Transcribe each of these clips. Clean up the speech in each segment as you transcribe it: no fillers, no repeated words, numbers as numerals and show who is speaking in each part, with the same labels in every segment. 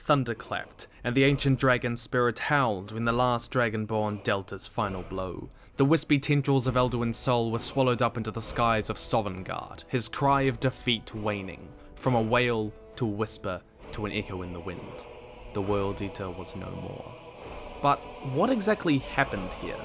Speaker 1: thunder clapped, and the ancient dragon spirit howled when the last Dragonborn dealt his final blow. The wispy tendrils of Alduin's soul were swallowed up into the skies of Sovngarde, his cry of defeat waning, from a wail to a whisper to an echo in the wind. The World Eater was no more. But what exactly happened here?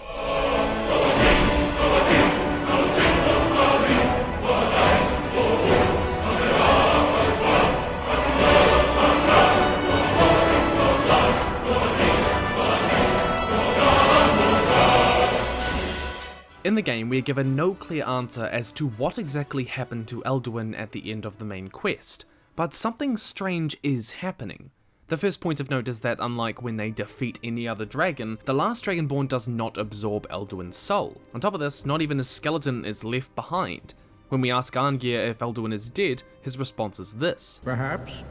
Speaker 1: In the game, we are given no clear answer as to what exactly happened to Alduin at the end of the main quest, but something strange is happening. The first point of note is that unlike when they defeat any other dragon, the last Dragonborn does not absorb Alduin's soul. On top of this, not even his skeleton is left behind. When we ask Arngeir if Alduin is dead, his response is this.
Speaker 2: Perhaps.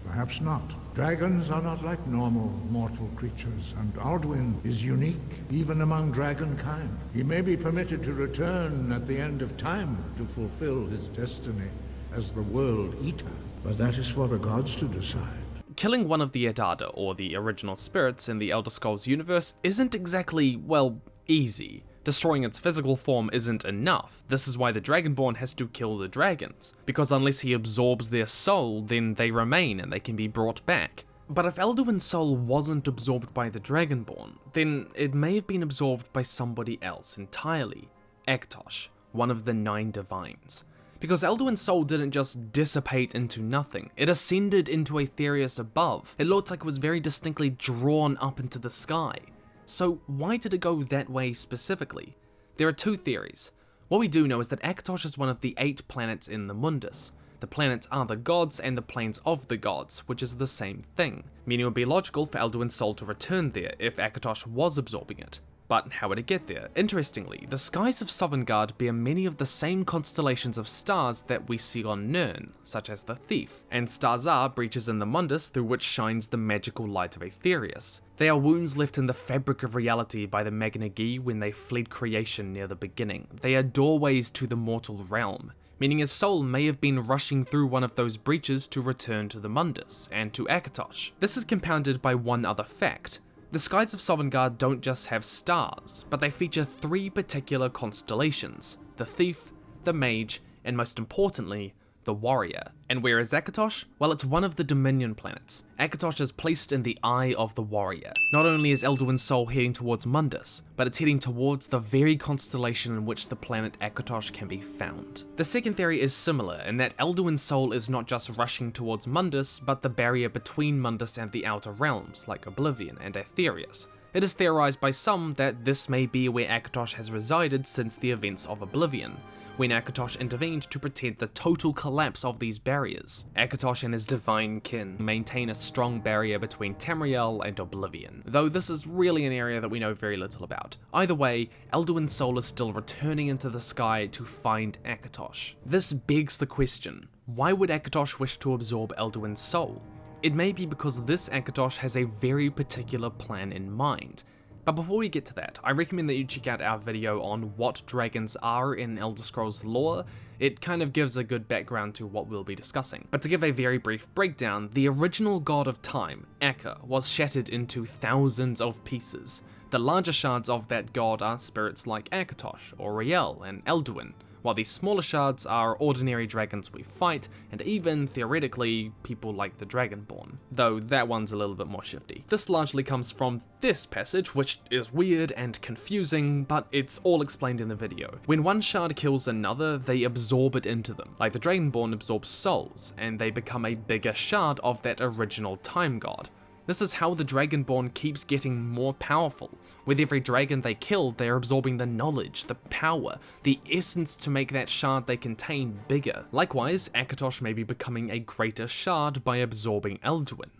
Speaker 2: Perhaps not. Dragons are not like normal mortal creatures, and Alduin is unique, even among dragonkind. He may be permitted to return at the end of time to fulfill his destiny as the World Eater, but that is for the gods to decide.
Speaker 1: Killing one of the Edada, or the original spirits in the Elder Scrolls universe, isn't exactly, well, easy. Destroying its physical form isn't enough. This is why the Dragonborn has to kill the dragons, because unless he absorbs their soul, then they remain and they can be brought back. But if Alduin's soul wasn't absorbed by the Dragonborn, then it may have been absorbed by somebody else entirely. Akatosh, one of the 9 divines. Because Alduin's soul didn't just dissipate into nothing, it ascended into Aetherius above. It looked like it was very distinctly drawn up into the sky. So why did it go that way specifically? There are 2 theories. What we do know is that Akatosh is one of the 8 planets in the Mundus. The planets are the gods and the planes of the gods, which is the same thing, meaning it would be logical for Alduin's soul to return there if Akatosh was absorbing it. But how would it get there? Interestingly, the skies of Sovngarde bear many of the same constellations of stars that we see on Nirn, such as the Thief, and stars are breaches in the Mundus through which shines the magical light of Aetherius. They are wounds left in the fabric of reality by the Magna Gi when they fled creation near the beginning. They are doorways to the mortal realm, meaning his soul may have been rushing through one of those breaches to return to the Mundus, and to Akatosh. This is compounded by one other fact. The skies of Sovngarde don't just have stars, but they feature 3 particular constellations: the Thief, the Mage, and most importantly, the Warrior. And where is Akatosh? Well, it's one of the Dominion planets. Akatosh is placed in the Eye of the Warrior. Not only is Alduin's soul heading towards Mundus, but it's heading towards the very constellation in which the planet Akatosh can be found. The second theory is similar in that Alduin's soul is not just rushing towards Mundus, but the barrier between Mundus and the Outer Realms, like Oblivion and Aetherius. It is theorized by some that this may be where Akatosh has resided since the events of Oblivion, when Akatosh intervened to prevent the total collapse of these barriers. Akatosh and his divine kin maintain a strong barrier between Tamriel and Oblivion, though this is really an area that we know very little about. Either way, Alduin's soul is still returning into the sky to find Akatosh. This begs the question, why would Akatosh wish to absorb Alduin's soul? It may be because this Akatosh has a very particular plan in mind. But before we get to that, I recommend that you check out our video on what dragons are in Elder Scrolls lore. It kind of gives a good background to what we'll be discussing. But to give a very brief breakdown, the original god of time, Akka, was shattered into thousands of pieces. The larger shards of that god are spirits like Akatosh, Auriel, and Alduin, while the smaller shards are ordinary dragons we fight, and even, theoretically, people like the Dragonborn, though that one's a little bit more shifty. This largely comes from this passage, which is weird and confusing, but it's all explained in the video. When one shard kills another, they absorb it into them, like the Dragonborn absorbs souls, and they become a bigger shard of that original time god. This is how the Dragonborn keeps getting more powerful. With every dragon they kill, they are absorbing the knowledge, the power, the essence to make that shard they contain bigger. Likewise, Akatosh may be becoming a greater shard by absorbing Alduin.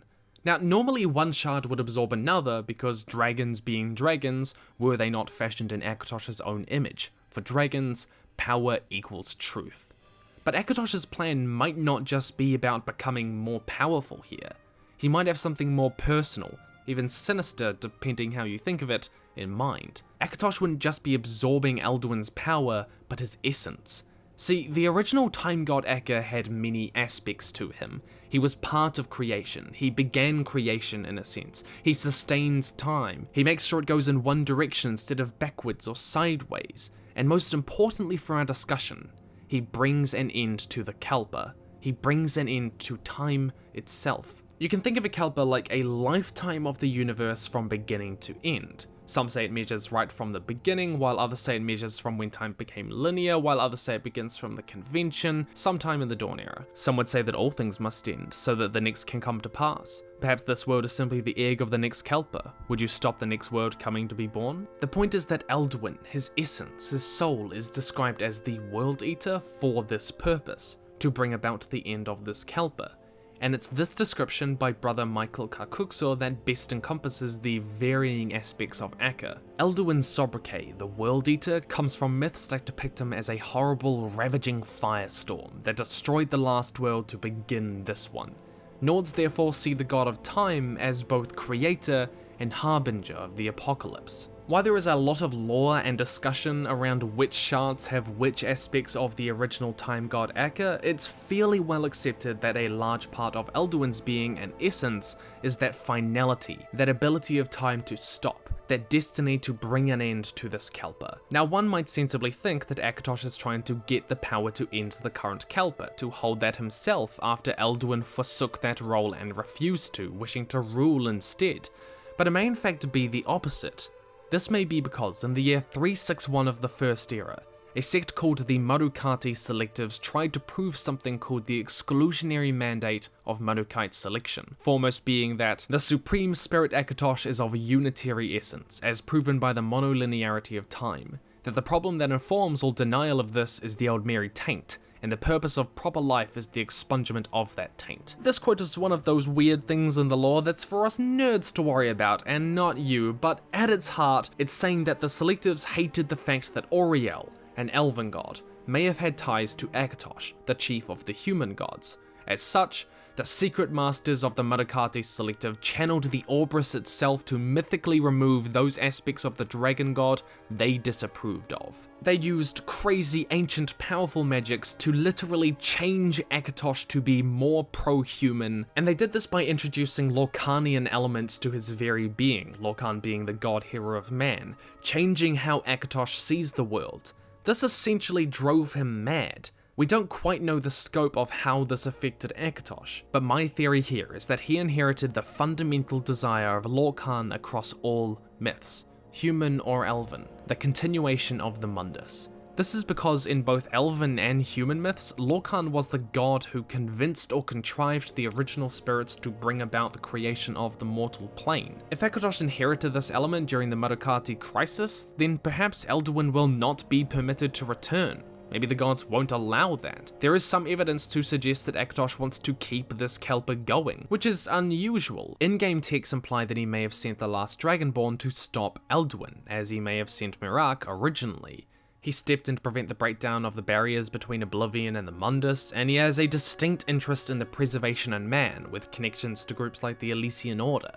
Speaker 1: Now, normally one shard would absorb another because dragons being dragons, were they not fashioned in Akatosh's own image? For dragons, power equals truth. But Akatosh's plan might not just be about becoming more powerful here. He might have something more personal, even sinister depending how you think of it, in mind. Akatosh wouldn't just be absorbing Alduin's power, but his essence. See, the original time god Akka had many aspects to him. He was part of creation, he began creation in a sense, he sustains time, he makes sure it goes in one direction instead of backwards or sideways, and most importantly for our discussion, he brings an end to the Kalpa. He brings an end to time itself. You can think of a Kalpa like a lifetime of the universe from beginning to end. Some say it measures right from the beginning, while others say it measures from when time became linear, while others say it begins from the convention, sometime in the Dawn Era. Some would say that all things must end, so that the next can come to pass. Perhaps this world is simply the egg of the next Kalpa. Would you stop the next world coming to be born? The point is that Alduin, his essence, his soul, is described as the World Eater for this purpose, to bring about the end of this Kalpa. And it's this description by brother Michael Kakuxor that best encompasses the varying aspects of Akka. Alduin's sobriquet, the World Eater, comes from myths that depict him as a horrible, ravaging firestorm that destroyed the last world to begin this one. Nords therefore see the god of time as both creator and harbinger of the apocalypse. While there is a lot of lore and discussion around which shards have which aspects of the original time god Akka, it's fairly well accepted that a large part of Alduin's being and essence is that finality, that ability of time to stop, that destiny to bring an end to this Kalpa. Now one might sensibly think that Akatosh is trying to get the power to end the current Kalpa, to hold that himself after Alduin forsook that role and refused to, wishing to rule instead. But it may in fact be the opposite. This may be because in the year 361 of the First Era, a sect called the Marukhati Selectives tried to prove something called the exclusionary mandate of Marukhite selection, foremost being that the supreme spirit Akatosh is of unitary essence, as proven by the monolinearity of time, that the problem that informs all denial of this is the Aldmeri taint, and the purpose of proper life is the expungement of that taint. This quote is one of those weird things in the lore that's for us nerds to worry about, and not you, but at its heart, it's saying that the Selectives hated the fact that Auriel, an elven god, may have had ties to Akatosh, the chief of the human gods. As such, the secret masters of the Marukhati Selective channeled the Orbrus itself to mythically remove those aspects of the dragon god they disapproved of. They used crazy, ancient, powerful magics to literally change Akatosh to be more pro-human, and they did this by introducing Lorcanian elements to his very being, Lorcan being the god hero of man, changing how Akatosh sees the world. This essentially drove him mad. We don't quite know the scope of how this affected Akatosh, but my theory here is that he inherited the fundamental desire of Lorcan across all myths, human or elven, the continuation of the Mundus. This is because in both elven and human myths, Lorcan was the god who convinced or contrived the original spirits to bring about the creation of the mortal plane. If Akatosh inherited this element during the Marukhati crisis, then perhaps Alduin will not be permitted to return. Maybe the gods won't allow that. There is some evidence to suggest that Akatosh wants to keep this Kalpa going, which is unusual. In-game texts imply that he may have sent the last Dragonborn to stop Alduin, as he may have sent Mirak originally. He stepped in to prevent the breakdown of the barriers between Oblivion and the Mundus, and he has a distinct interest in the preservation of man, with connections to groups like the Elysian Order.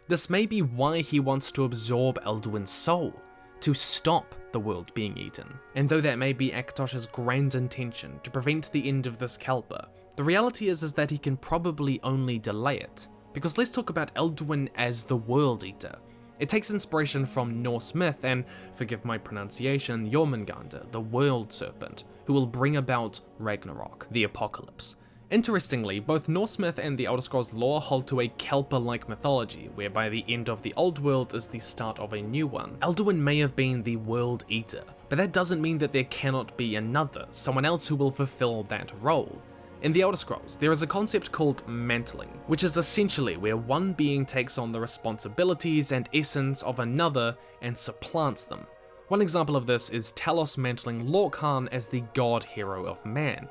Speaker 1: This may be why he wants to absorb Alduin's soul, to stop the world being eaten. And though that may be Akatosh's grand intention, to prevent the end of this Kalpa, the reality is that he can probably only delay it. Because let's talk about Alduin as the World Eater. It takes inspiration from Norse myth and, forgive my pronunciation, Jormungandr, the World Serpent, who will bring about Ragnarok, the apocalypse. Interestingly, both Norse myth and the Elder Scrolls lore hold to a Kalpa-like mythology, whereby the end of the old world is the start of a new one. Alduin may have been the World Eater, but that doesn't mean that there cannot be another, someone else who will fulfill that role. In the Elder Scrolls, there is a concept called Mantling, which is essentially where one being takes on the responsibilities and essence of another and supplants them. One example of this is Talos mantling Lorcan as the god hero of man.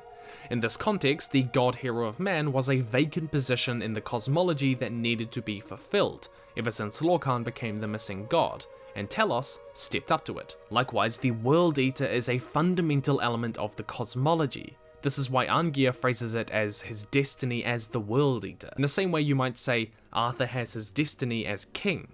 Speaker 1: In this context, the god hero of man was a vacant position in the cosmology that needed to be fulfilled, ever since Lorcan became the missing god, and Talos stepped up to it. Likewise, the World Eater is a fundamental element of the cosmology. This is why Arngeir phrases it as his destiny as the World Eater, in the same way you might say Arthur has his destiny as king.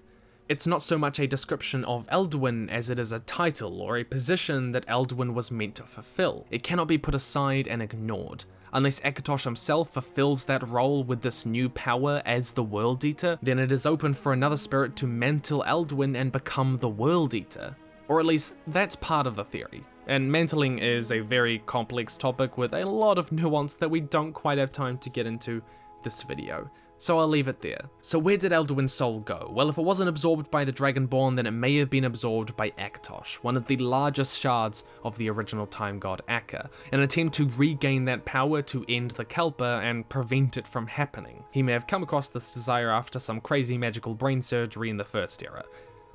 Speaker 1: It's not so much a description of Alduin as it is a title or a position that Alduin was meant to fulfill. It cannot be put aside and ignored. Unless Akatosh himself fulfills that role with this new power as the World Eater, then it is open for another spirit to mantle Alduin and become the World Eater. Or at least, that's part of the theory. And mantling is a very complex topic with a lot of nuance that we don't quite have time to get into this video. So I'll leave it there. So where did Alduin's soul go? Well, if it wasn't absorbed by the Dragonborn, then it may have been absorbed by Akatosh, one of the largest shards of the original time god Akka, in an attempt to regain that power to end the Kalpa and prevent it from happening. He may have come across this desire after some crazy magical brain surgery in the First Era.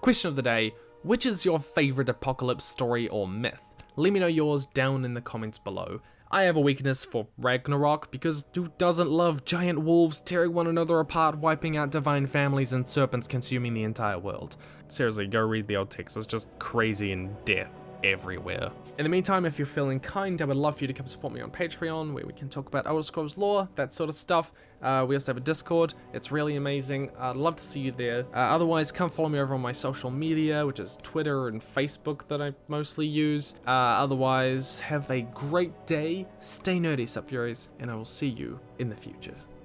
Speaker 1: Question of the day, which is your favourite apocalypse story or myth? Let me know yours down in the comments below. I have a weakness for Ragnarok, because who doesn't love giant wolves tearing one another apart, wiping out divine families, and serpents consuming the entire world? Seriously, go read the old text, it's just crazy and death everywhere. In the meantime, if you're feeling kind, I would love for you to come support me on Patreon, where we can talk about Elder Scrolls lore, that sort of stuff. We also have a Discord, it's really amazing. I'd love to see you there. Otherwise, come follow me over on my social media, which is Twitter and Facebook that I mostly use. Otherwise, have a great day, stay nerdy, Subfuries, and I will see you in the future.